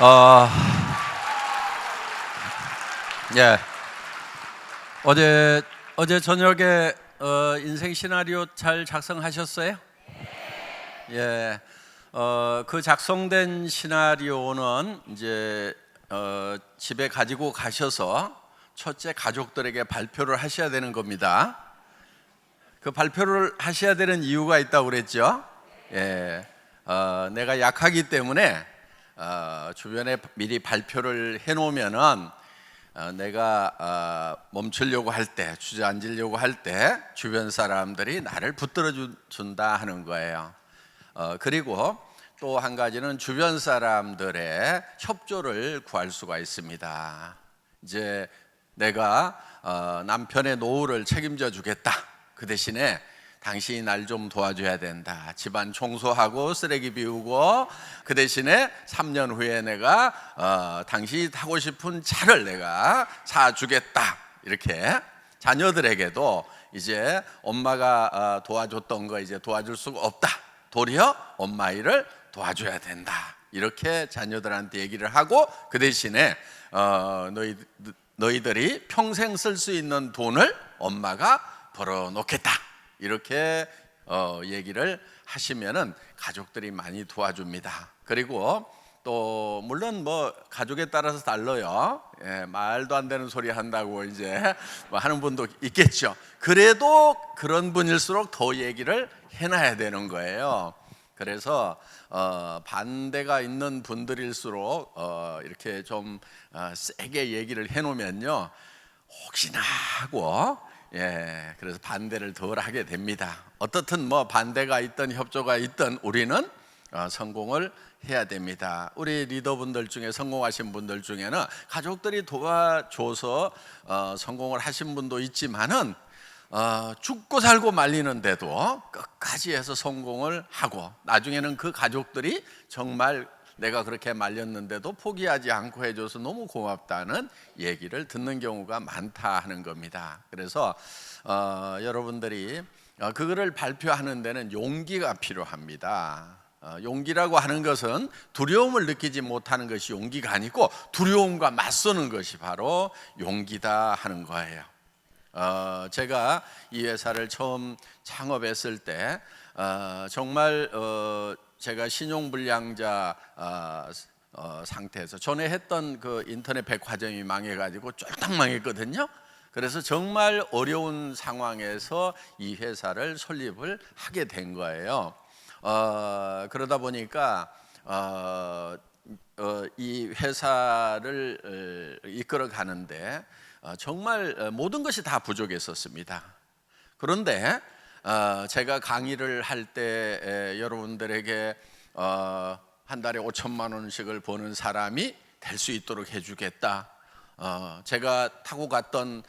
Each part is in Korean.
어, 예. 어제 저녁에 인생 시나리오 잘 작성하셨어요? 예. 그 작성된 시나리오는 이제 집에 가지고 가셔서 첫째 가족들에게 발표를 하셔야 되는 겁니다. 그 발표를 하셔야 되는 이유가 있다고 그랬죠? 예. 내가 약하기 때문에 주변에 미리 발표를 해놓으면은 내가 멈추려고 할 때, 주저앉으려고 할 때 주변 사람들이 나를 붙들어 준다 하는 거예요. 그리고 또 한 가지는 주변 사람들의 협조를 구할 수가 있습니다. 이제 내가 남편의 노후를 책임져 주겠다. 그 대신에 당신이 날 좀 도와줘야 된다. 집안 청소하고 쓰레기 비우고, 그 대신에 3년 후에 내가 당신이 타고 싶은 차를 내가 사주겠다. 이렇게 자녀들에게도 이제 엄마가 도와줬던 거 이제 도와줄 수가 없다. 도리어 엄마 일을 도와줘야 된다. 이렇게 자녀들한테 얘기를 하고, 그 대신에 너희들이 평생 쓸 수 있는 돈을 엄마가 벌어놓겠다. 이렇게 얘기를 하시면은 가족들이 많이 도와줍니다. 그리고 또 물론 뭐 가족에 따라서 달라요. 예, 말도 안 되는 소리 한다고 이제 뭐 하는 분도 있겠죠. 그래도 그런 분일수록 더 얘기를 해놔야 되는 거예요. 그래서 반대가 있는 분들일수록 이렇게 좀 세게 얘기를 해놓으면요, 혹시나 하고, 예, 그래서 반대를 덜 하게 됩니다. 어떻든 뭐 반대가 있든 협조가 있든 우리는 성공을 해야 됩니다. 우리 리더분들 중에 성공하신 분들 중에는 가족들이 도와줘서 성공을 하신 분도 있지만은 죽고 살고 말리는데도 끝까지 해서 성공을 하고, 나중에는 그 가족들이 정말 내가 그렇게 말렸는데도 포기하지 않고 해줘서 너무 고맙다는 얘기를 듣는 경우가 많다 하는 겁니다. 그래서 여러분들이 그거를 발표하는 데는 용기가 필요합니다. 용기라고 하는 것은 두려움을 느끼지 못하는 것이 용기가 아니고, 두려움과 맞서는 것이 바로 용기다 하는 거예요. 제가 이 회사를 처음 창업했을 때 정말 제가 신용불량자 상태에서 전에 했던 그 인터넷 백화점이 망해가지고 쫄딱 망했거든요. 그래서 정말 어려운 상황에서 이 회사를 설립을 하게 된 거예요. 그러다 보니까 이 회사를 이끌어 가는데 정말 모든 것이 다 부족했었습니다. 그런데 제가 강의를 할 때 여러분들에게 한 달에 5천만 원씩을 버는 사람이 될 수 있도록 해주겠다. 제가 타고 갔던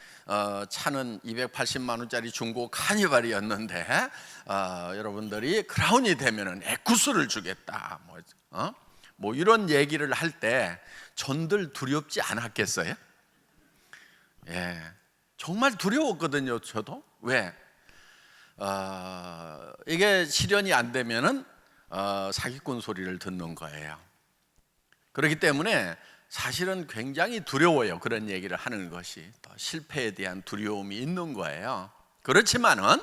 차는 280만 원짜리 중고 카니발이었는데 여러분들이 크라운이 되면은 에쿠스를 주겠다. 뭐 이런 얘기를 할 때 전들 두렵지 않았겠어요? 예, 정말 두려웠거든요. 저도. 왜? 이게 실현이 안 되면은 사기꾼 소리를 듣는 거예요. 그렇기 때문에 사실은 굉장히 두려워요. 그런 얘기를 하는 것이. 또 실패에 대한 두려움이 있는 거예요. 그렇지만은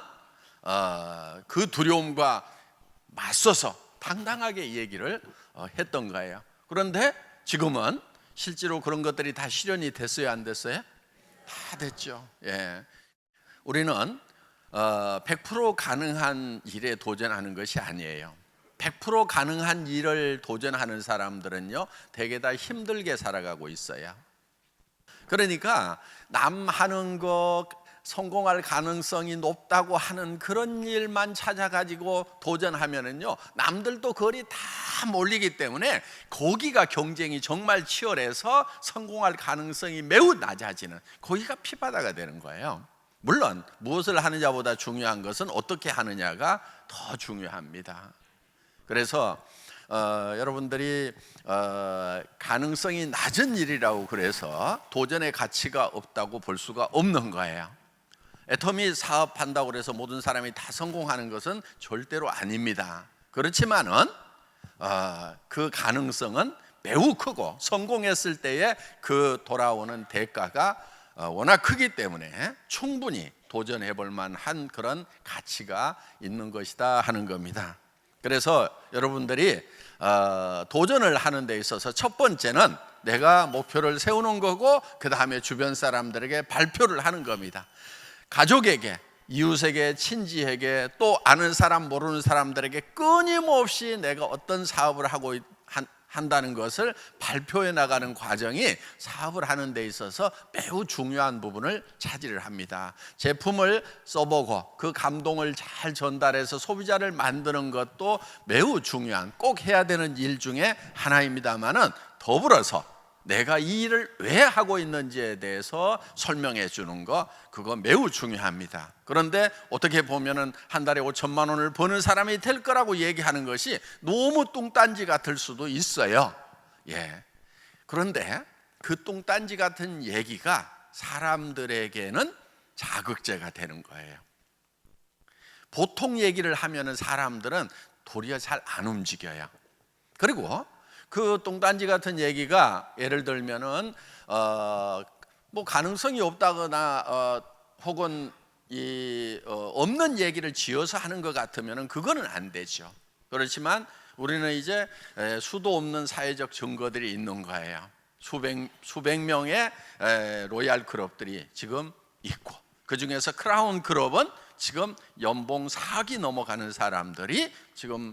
그 두려움과 맞서서 당당하게 얘기를 했던 거예요. 그런데 지금은 실제로 그런 것들이 다 실현이 됐어요, 안 됐어요? 다 됐죠. 예. 우리는 100% 가능한 일에 도전하는 것이 아니에요. 100% 가능한 일을 도전하는 사람들은요, 대개 다 힘들게 살아가고 있어요. 그러니까 남 하는 거 성공할 가능성이 높다고 하는 그런 일만 찾아가지고 도전하면은요, 남들도 거리 다 몰리기 때문에 거기가 경쟁이 정말 치열해서 성공할 가능성이 매우 낮아지는, 거기가 피바다가 되는 거예요. 물론 무엇을 하느냐보다 중요한 것은 어떻게 하느냐가 더 중요합니다. 그래서 여러분들이 가능성이 낮은 일이라고 그래서 도전의 가치가 없다고 볼 수가 없는 거예요. 애터미 사업한다고 해서 모든 사람이 다 성공하는 것은 절대로 아닙니다. 그렇지만은 그 가능성은 매우 크고 성공했을 때에 그 돌아오는 대가가 워낙 크기 때문에 충분히 도전해 볼 만한 그런 가치가 있는 것이다 하는 겁니다. 그래서 여러분들이 도전을 하는 데 있어서 첫 번째는 내가 목표를 세우는 거고, 그 다음에 주변 사람들에게 발표를 하는 겁니다. 가족에게, 이웃에게, 친지에게, 또 아는 사람 모르는 사람들에게 끊임없이 내가 어떤 사업을 하고 한다는 것을 발표해 나가는 과정이 사업을 하는 데 있어서 매우 중요한 부분을 차지를 합니다. 제품을 써보고 그 감동을 잘 전달해서 소비자를 만드는 것도 매우 중요한, 꼭 해야 되는 일 중에 하나입니다만은, 더불어서 내가 이 일을 왜 하고 있는지에 대해서 설명해 주는 거, 그거 매우 중요합니다. 그런데 어떻게 보면은 한 달에 5천만 원을 버는 사람이 될 거라고 얘기하는 것이 너무 뚱딴지 같을 수도 있어요. 그런데 그 뚱딴지 같은 얘기가 사람들에게는 자극제가 되는 거예요. 보통 얘기를 하면은 사람들은 도리어 잘 안 움직여요. 그리고 그 뚱딴지 같은 얘기가 예를 들면은 뭐 가능성이 없다거나 혹은 없는 얘기를 지어서 하는 것 같으면은 그거는 안 되죠. 그렇지만 우리는 이제 수도 없는 사회적 증거들이 있는 거예요. 수백 명의 로얄 클럽들이 지금 있고, 그 중에서 크라운 클럽은 지금 연봉 4억이 넘어가는 사람들이 지금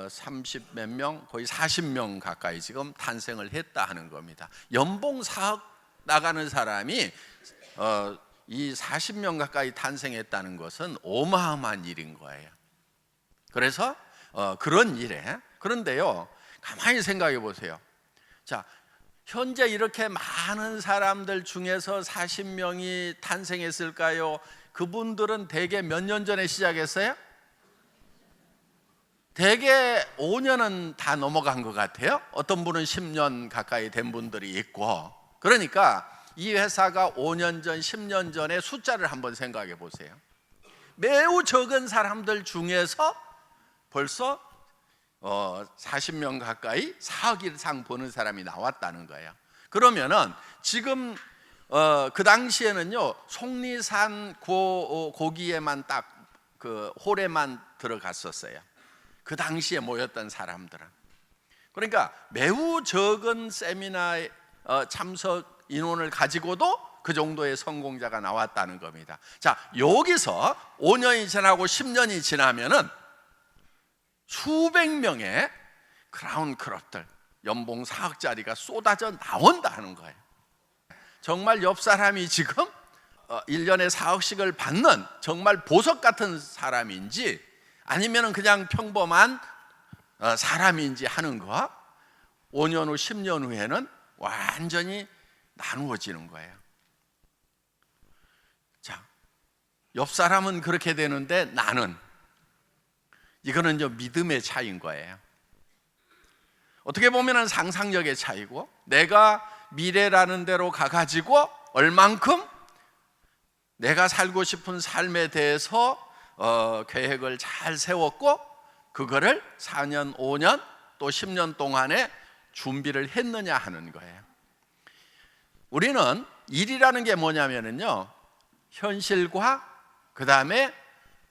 30 몇 명, 거의 40명 가까이 지금 탄생을 했다 하는 겁니다. 연봉 4억 나가는 사람이 이 40명 가까이 탄생했다는 것은 어마어마한 일인 거예요. 그래서 그런 일에, 그런데요, 가만히 생각해 보세요. 자, 현재 이렇게 많은 사람들 중에서 40명이 탄생했을까요? 그분들은 대개 몇 년 전에 시작했어요? 대개 5년은 다 넘어간 것 같아요. 어떤 분은 10년 가까이 된 분들이 있고. 그러니까 이 회사가 5년 전, 10년 전의 숫자를 한번 생각해 보세요. 매우 적은 사람들 중에서 벌써 40명 가까이 4억 이상 버는 사람이 나왔다는 거예요. 그러면은 지금 그 당시에는요, 속리산 고기에만 딱 그 홀에만 들어갔었어요. 그 당시에 모였던 사람들은. 그러니까 매우 적은 세미나에 참석 인원을 가지고도 그 정도의 성공자가 나왔다는 겁니다. 자, 여기서 5년이 지나고 10년이 지나면은 수백 명의 크라운 클럽들, 연봉 4억짜리가 쏟아져 나온다 하는 거예요. 정말 옆 사람이 지금 1년에 4억씩을 받는 정말 보석 같은 사람인지 아니면 그냥 평범한 사람인지 하는 거, 5년 후 10년 후에는 완전히 나누어지는 거예요. 자, 옆 사람은 그렇게 되는데 나는, 이거는 믿음의 차이인 거예요. 어떻게 보면 상상력의 차이고, 내가 미래라는 대로 가가지고 얼만큼 내가 살고 싶은 삶에 대해서 계획을 잘 세웠고, 그거를 4년, 5년, 또 10년 동안에 준비를 했느냐 하는 거예요. 우리는 일이라는 게 뭐냐면요, 현실과 그 다음에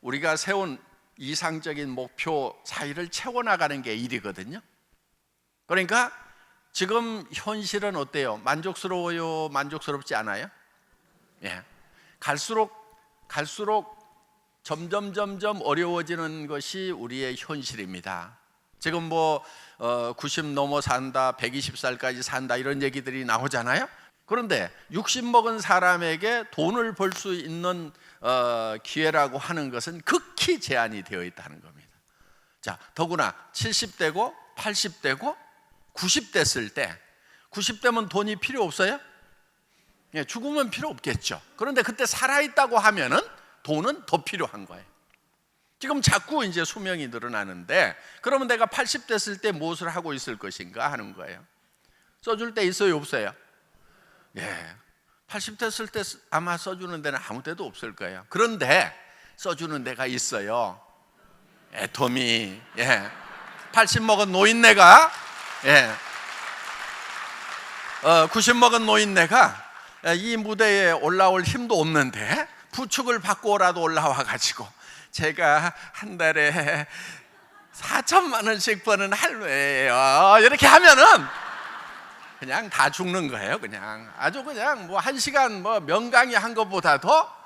우리가 세운 이상적인 목표 사이를 채워나가는 게 일이거든요. 그러니까 지금 현실은 어때요? 만족스러워요? 만족스럽지 않아요? 갈수록 점점 어려워지는 것이 우리의 현실입니다. 지금 뭐 90 넘어 산다, 120살까지 산다, 이런 얘기들이 나오잖아요. 그런데 60 먹은 사람에게 돈을 벌 수 있는 기회라고 하는 것은 극히 제한이 되어 있다는 겁니다. 자, 더구나 70대고 80대고 90대 쓸 때, 90대면 돈이 필요 없어요? 죽으면 필요 없겠죠. 그런데 그때 살아있다고 하면은 돈은 더 필요한 거예요. 지금 자꾸 이제 수명이 늘어나는데, 그러면 내가 80대 쓸 때 무엇을 하고 있을 것인가 하는 거예요. 써줄 때 있어요, 없어요? 80대 쓸 때 아마 써주는 데는 아무 데도 없을 거예요. 그런데 써주는 데가 있어요. 애터미. 80 먹은 노인네가 90 먹은 노인네가 이 무대에 올라올 힘도 없는데 부축을 받고라도 올라와 가지고 제가 한 달에 4천만 원씩 버는 할매예요 이렇게 하면은 그냥 다 죽는 거예요. 그냥 아주 그냥 뭐 1시간 뭐 명강의 한 것보다도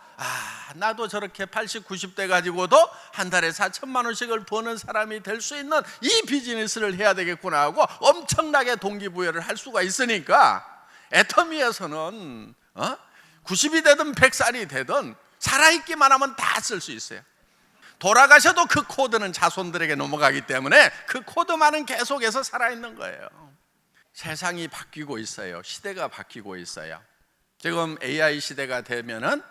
나도 저렇게 80, 90대 가지고도 한 달에 4천만 원씩을 버는 사람이 될 수 있는 이 비즈니스를 해야 되겠구나 하고 엄청나게 동기부여를 할 수가 있으니까 애터미에서는 90이 되든 100살이 되든 살아있기만 하면 다 쓸 수 있어요. 돌아가셔도 그 코드는 자손들에게 넘어가기 때문에 그 코드만은 계속해서 살아있는 거예요. 세상이 바뀌고 있어요. 시대가 바뀌고 있어요. 지금 AI 시대가 되면은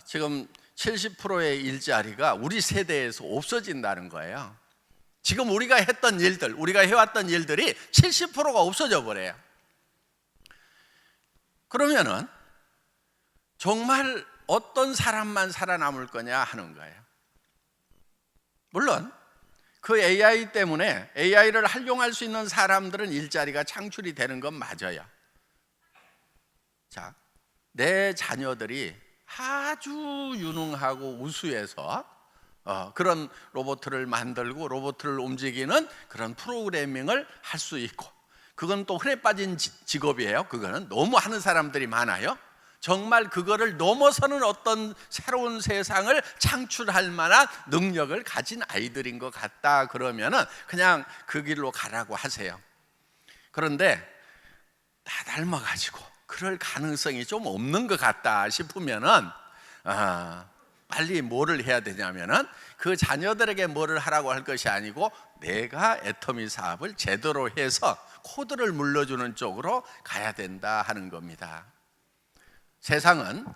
지금 70%의 일자리가 우리 세대에서 없어진다는 거예요. 지금 우리가 했던 일들, 우리가 해왔던 일들이 70%가 없어져 버려요. 그러면은 정말 어떤 사람만 살아남을 거냐 하는 거예요. 물론 그 AI 때문에 AI를 활용할 수 있는 사람들은 일자리가 창출이 되는 건 맞아요. 자, 내 자녀들이 아주 유능하고 우수해서 그런 로봇을 만들고 로봇을 움직이는 그런 프로그래밍을 할 수 있고, 그건 또 흔해 빠진 직업이에요. 그거는 너무 하는 사람들이 많아요. 정말 그거를 넘어서는 어떤 새로운 세상을 창출할 만한 능력을 가진 아이들인 것 같다 그러면은 그냥 그 길로 가라고 하세요. 그런데 다 닮아가지고 그럴 가능성이 좀 없는 것 같다 싶으면은 빨리 뭐를 해야 되냐면은 그 자녀들에게 뭐를 하라고 할 것이 아니고 내가 애터미 사업을 제대로 해서 코드를 물려주는 쪽으로 가야 된다 하는 겁니다. 세상은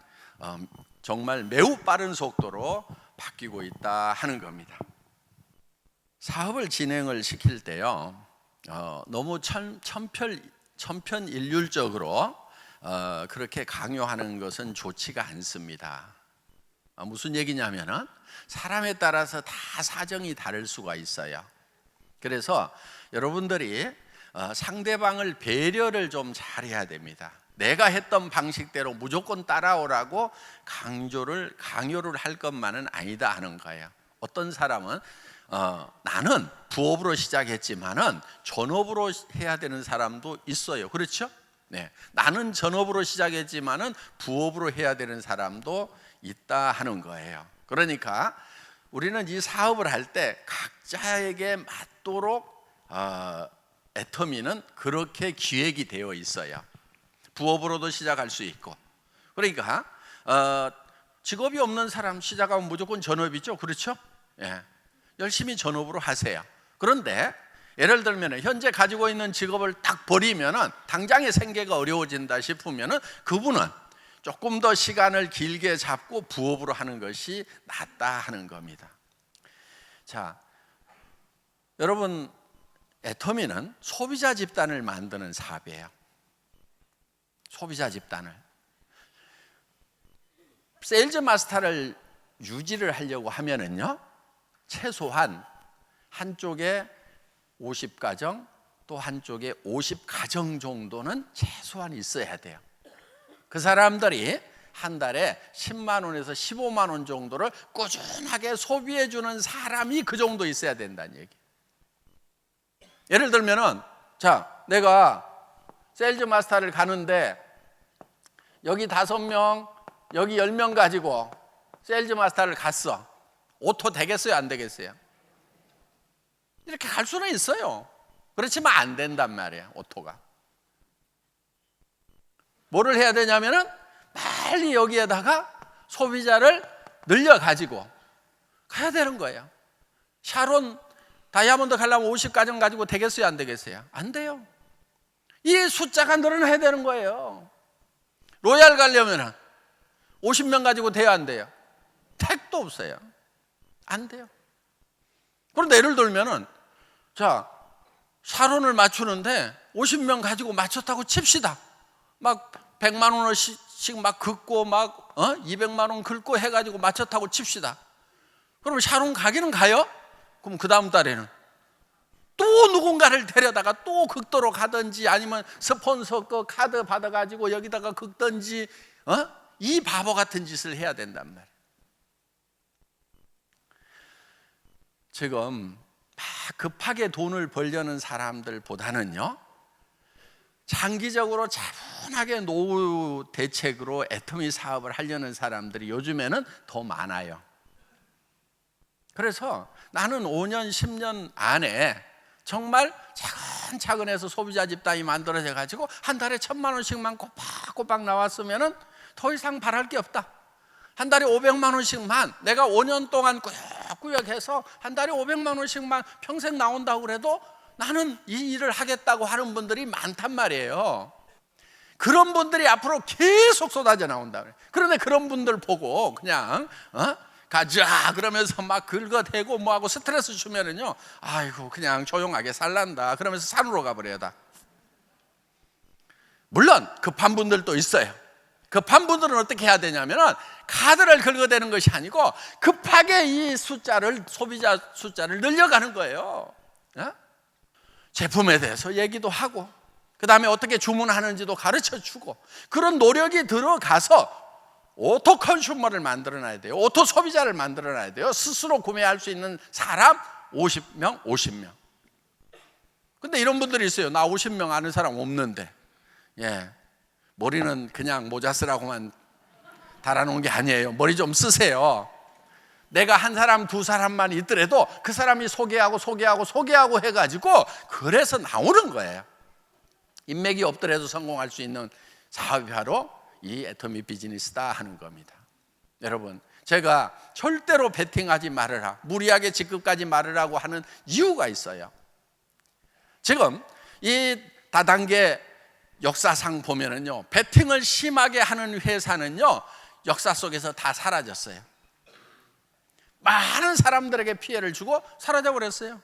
정말 매우 빠른 속도로 바뀌고 있다 하는 겁니다. 사업을 진행을 시킬 때요, 너무 천편일률적으로 그렇게 강요하는 것은 좋지가 않습니다. 무슨 얘기냐면은 사람에 따라서 다 사정이 다를 수가 있어요. 그래서 여러분들이 상대방을 배려를 좀 잘해야 됩니다. 내가 했던 방식대로 무조건 따라오라고 강요를 할 것만은 아니다 하는 거예요. 어떤 사람은 나는 부업으로 시작했지만은 전업으로 해야 되는 사람도 있어요. 그렇죠? 네, 나는 전업으로 시작했지만은 부업으로 해야 되는 사람도 있다 하는 거예요. 그러니까 우리는 이 사업을 할 때 각자에게 맞도록 애터미는 그렇게 기획이 되어 있어요. 부업으로도 시작할 수 있고. 그러니까 직업이 없는 사람 시작하면 무조건 전업이죠. 그렇죠? 예. 열심히 전업으로 하세요. 그런데 예를 들면 현재 가지고 있는 직업을 딱 버리면은 당장의 생계가 어려워진다 싶으면은 그분은 조금 더 시간을 길게 잡고 부업으로 하는 것이 낫다 하는 겁니다. 자, 여러분, 애터미는 소비자 집단을 만드는 사업이에요. 소비자 집단을. 세일즈 마스터를 유지를 하려고 하면은요, 최소한 한쪽에 50가정 또 한쪽에 50가정 정도는 최소한 있어야 돼요. 그 사람들이 한 달에 10만 원에서 15만 원 정도를 꾸준하게 소비해 주는 사람이 그 정도 있어야 된다는 얘기. 예를 들면은 자, 내가 세일즈 마스터를 가는데 여기 5명, 여기 10명 가지고 세일즈 마스터를 갔어. 오토 되겠어요? 안 되겠어요? 이렇게 갈 수는 있어요. 그렇지만 안 된단 말이에요. 오토가. 뭐를 해야 되냐면은 빨리 여기에다가 소비자를 늘려가지고 가야 되는 거예요. 샤론 다이아몬드 가려면 50가정 가지고 되겠어요? 안 되겠어요? 안 돼요. 이 숫자가 늘어나야 되는 거예요. 로얄 가려면 50명 가지고 돼야 안 돼요? 택도 없어요. 안 돼요. 그런데 예를 들면은 자, 샤론을 맞추는데 50명 가지고 맞췄다고 칩시다. 막 100만 원씩 막 긁고 막 200만 원 긁고 해가지고 맞췄다고 칩시다. 그럼 샤론 가기는 가요? 그럼 그 다음 달에는 또 누군가를 데려다가 또 극도로 가든지 아니면 스폰서 그 카드 받아가지고 여기다가 긁든지 이 바보 같은 짓을 해야 된단 말이에요. 지금 막 급하게 돈을 벌려는 사람들보다는요, 장기적으로 차분하게 노후 대책으로 애터미 사업을 하려는 사람들이 요즘에는 더 많아요. 그래서 나는 5년, 10년 안에 정말 차근차근 해서 소비자 집단이 만들어져 가지고 한 달에 1,000만 원씩만 꼬박꼬박 나왔으면 더 이상 바랄 게 없다. 한 달에 500만 원씩만 내가 5년 동안 꾸역꾸역 해서 한 달에 500만 원씩만 평생 나온다고 그래도 나는 이 일을 하겠다고 하는 분들이 많단 말이에요. 그런 분들이 앞으로 계속 쏟아져 나온다. 그런데 그런 분들 보고 그냥 가자 그러면서 막 긁어대고 뭐하고 스트레스 주면은요, 아이고 그냥 조용하게 살란다 그러면서 산으로 가버려다. 물론 급한 분들도 있어요. 급한 분들은 어떻게 해야 되냐면은 카드를 긁어대는 것이 아니고 급하게 이 숫자를, 소비자 숫자를 늘려가는 거예요. 제품에 대해서 얘기도 하고 그 다음에 어떻게 주문하는지도 가르쳐주고 그런 노력이 들어가서 오토 컨슈머를 만들어놔야 돼요. 오토 소비자를 만들어놔야 돼요. 스스로 구매할 수 있는 사람 50명. 근데 이런 분들이 있어요. 나 50명 아는 사람 없는데, 머리는 그냥 모자 쓰라고만 달아놓은 게 아니에요. 머리 좀 쓰세요. 내가 한 사람, 두 사람만 있더라도 그 사람이 소개하고 해가지고 그래서 나오는 거예요. 인맥이 없더라도 성공할 수 있는 사업이 바로 이 애터미 비즈니스다 하는 겁니다. 여러분, 제가 절대로 베팅하지 말으라, 무리하게 직급까지 말으라고 하는 이유가 있어요. 지금 이 다단계 역사상 보면은요, 베팅을 심하게 하는 회사는요, 역사 속에서 다 사라졌어요. 많은 사람들에게 피해를 주고 사라져 버렸어요.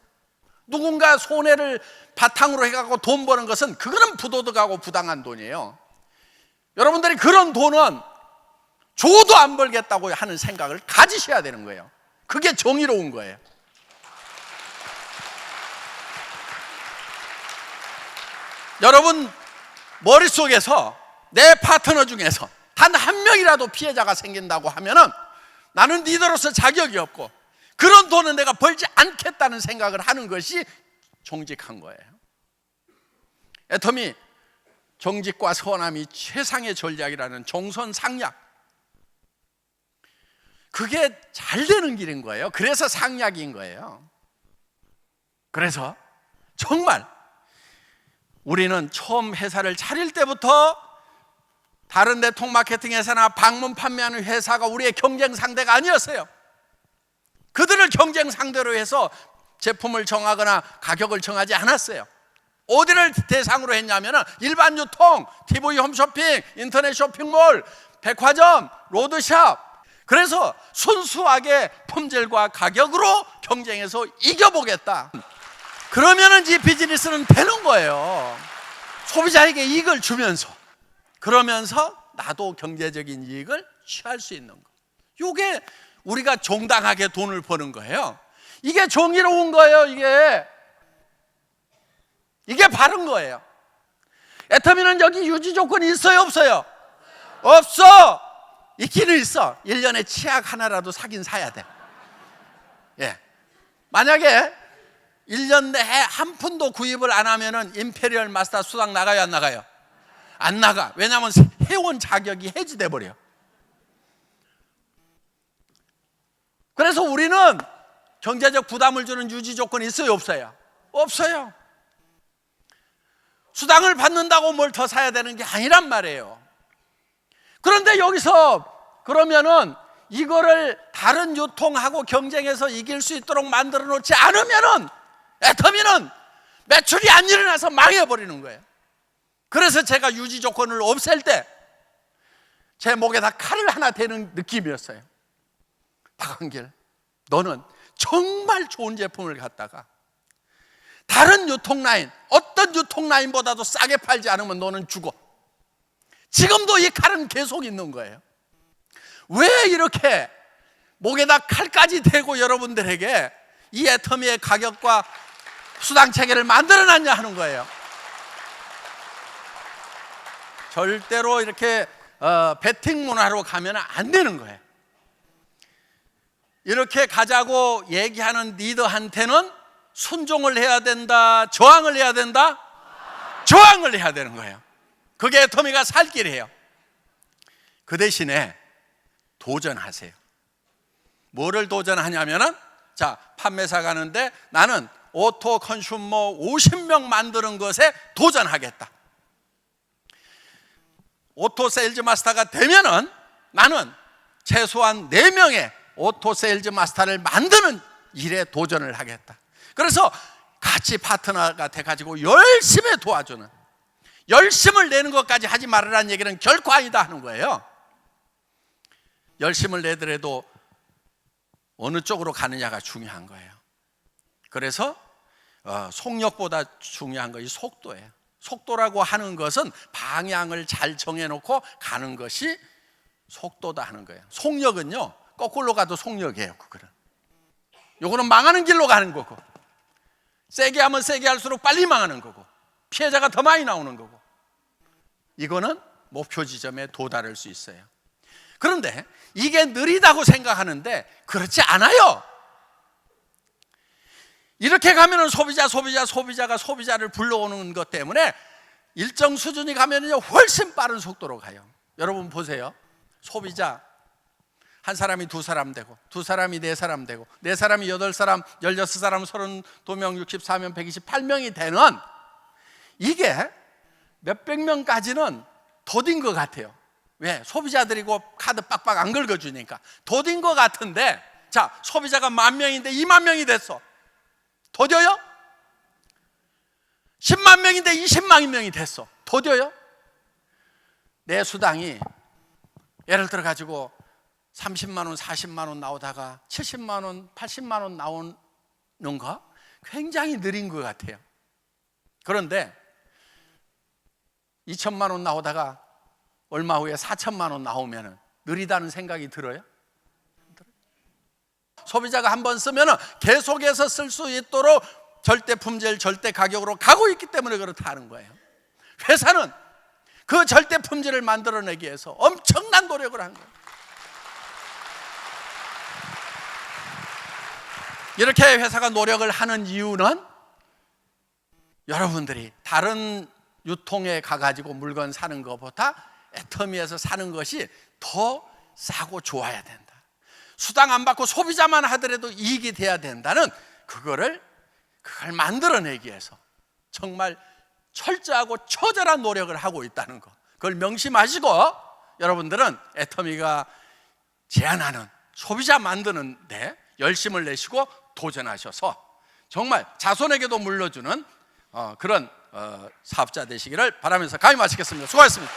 누군가 손해를 바탕으로 해갖고 돈 버는 것은 그거는 부도덕하고 부당한 돈이에요. 여러분들이 그런 돈은 줘도 안 벌겠다고 하는 생각을 가지셔야 되는 거예요. 그게 정의로운 거예요. 여러분 머릿속에서 내 파트너 중에서 단 한 명이라도 피해자가 생긴다고 하면은 나는 리더로서 자격이 없고 그런 돈은 내가 벌지 않겠다는 생각을 하는 것이 정직한 거예요. 애터미 정직과 선함이 최상의 전략이라는 정선상략, 그게 잘 되는 길인 거예요. 그래서 상략인 거예요. 그래서 정말 우리는 처음 회사를 차릴 때부터 다른 네트워크 마케팅 회사나 방문 판매하는 회사가 우리의 경쟁 상대가 아니었어요. 그들을 경쟁 상대로 해서 제품을 정하거나 가격을 정하지 않았어요. 어디를 대상으로 했냐면 일반 유통, TV 홈쇼핑, 인터넷 쇼핑몰, 백화점, 로드샵. 그래서 순수하게 품질과 가격으로 경쟁해서 이겨보겠다. 그러면은 이 비즈니스는 되는 거예요. 소비자에게 이익을 주면서, 그러면서 나도 경제적인 이익을 취할 수 있는 거. 이게 우리가 정당하게 돈을 버는 거예요. 이게 정의로운 거예요. 이게 바른 거예요. 애터미는 여기 유지 조건이 있어요, 없어요? 없어. 있기는 있어. 1년에 치약 하나라도 사긴 사야 돼. 만약에 1년 내에 한 푼도 구입을 안 하면은 임페리얼 마스터 수당 나가요, 안 나가요? 안 나가. 왜냐하면 회원 자격이 해지돼 버려. 그래서 우리는 경제적 부담을 주는 유지 조건이 있어요, 없어요? 없어요. 수당을 받는다고 뭘 더 사야 되는 게 아니란 말이에요. 그런데 여기서 그러면은 이거를 다른 유통하고 경쟁해서 이길 수 있도록 만들어 놓지 않으면은 애터미는 매출이 안 일어나서 망해버리는 거예요. 그래서 제가 유지 조건을 없앨 때 제 목에다 칼을 하나 대는 느낌이었어요. 박한길, 너는 정말 좋은 제품을 갖다가 다른 유통 라인, 어떤 유통 라인보다도 싸게 팔지 않으면 너는 죽어. 지금도 이 칼은 계속 있는 거예요. 왜 이렇게 목에다 칼까지 대고 여러분들에게 이 애터미의 가격과 수당 체계를 만들어놨냐 하는 거예요. 절대로 이렇게 베팅 문화로 가면 안 되는 거예요. 이렇게 가자고 얘기하는 리더한테는 순종을 해야 된다, 저항을 해야 된다? 저항을 해야 되는 거예요. 그게 애터미가 살 길이에요. 그 대신에 도전하세요. 뭐를 도전하냐면은, 자, 판매사 가는데 나는 오토 컨슈머 50명 만드는 것에 도전하겠다. 오토 세일즈 마스터가 되면은 나는 최소한 4명의 오토 세일즈 마스터를 만드는 일에 도전을 하겠다. 그래서 같이 파트너가 돼가지고 열심히 도와주는, 열심을 내는 것까지 하지 말으라는 얘기는 결코 아니다 하는 거예요. 열심을 내더라도 어느 쪽으로 가느냐가 중요한 거예요. 그래서 속력보다 중요한 것이 속도예요. 속도라고 하는 것은 방향을 잘 정해놓고 가는 것이 속도다 하는 거예요. 속력은요, 거꾸로 가도 속력이에요. 요거는 망하는 길로 가는 거고, 세게 하면 세게 할수록 빨리 망하는 거고, 피해자가 더 많이 나오는 거고, 이거는 목표 지점에 도달할 수 있어요. 그런데 이게 느리다고 생각하는데 그렇지 않아요. 이렇게 가면은 소비자가 소비자를 불러오는 것 때문에 일정 수준이 가면은요 훨씬 빠른 속도로 가요. 여러분 보세요. 소비자 한 사람이 2사람 되고, 2사람이 4사람 되고, 4사람이 8사람, 16사람, 32명, 64명, 128명이 되는, 이게 몇백 명까지는 더딘 것 같아요. 왜? 소비자들이고 카드 빡빡 안 긁어주니까 더딘 것 같은데, 자, 소비자가 10,000명인데 20,000명이 됐어. 더뎌요? 10만 명인데 20만 명이 됐어. 더뎌요? 내 수당이 예를 들어 가지고 30만 원, 40만 원 나오다가 70만 원, 80만 원 나오는 거 굉장히 느린 것 같아요. 그런데 2천만 원 나오다가 얼마 후에 4천만 원 나오면 느리다는 생각이 들어요? 소비자가 한번 쓰면 계속해서 쓸 수 있도록 절대 품질, 절대 가격으로 가고 있기 때문에 그렇다는 거예요. 회사는 그 절대 품질을 만들어내기 위해서 엄청난 노력을 한 거예요. 이렇게 회사가 노력을 하는 이유는 여러분들이 다른 유통에 가가지고 물건 사는 것보다 애터미에서 사는 것이 더 싸고 좋아야 된다. 수당 안 받고 소비자만 하더라도 이익이 돼야 된다는 그걸 만들어내기 위해서 정말 철저하고 처절한 노력을 하고 있다는 거, 그걸 명심하시고 여러분들은 애터미가 제안하는 소비자 만드는 데 열심을 내시고 도전하셔서 정말 자손에게도 물려주는 그런 사업자 되시기를 바라면서 강의 마치겠습니다. 수고하셨습니다.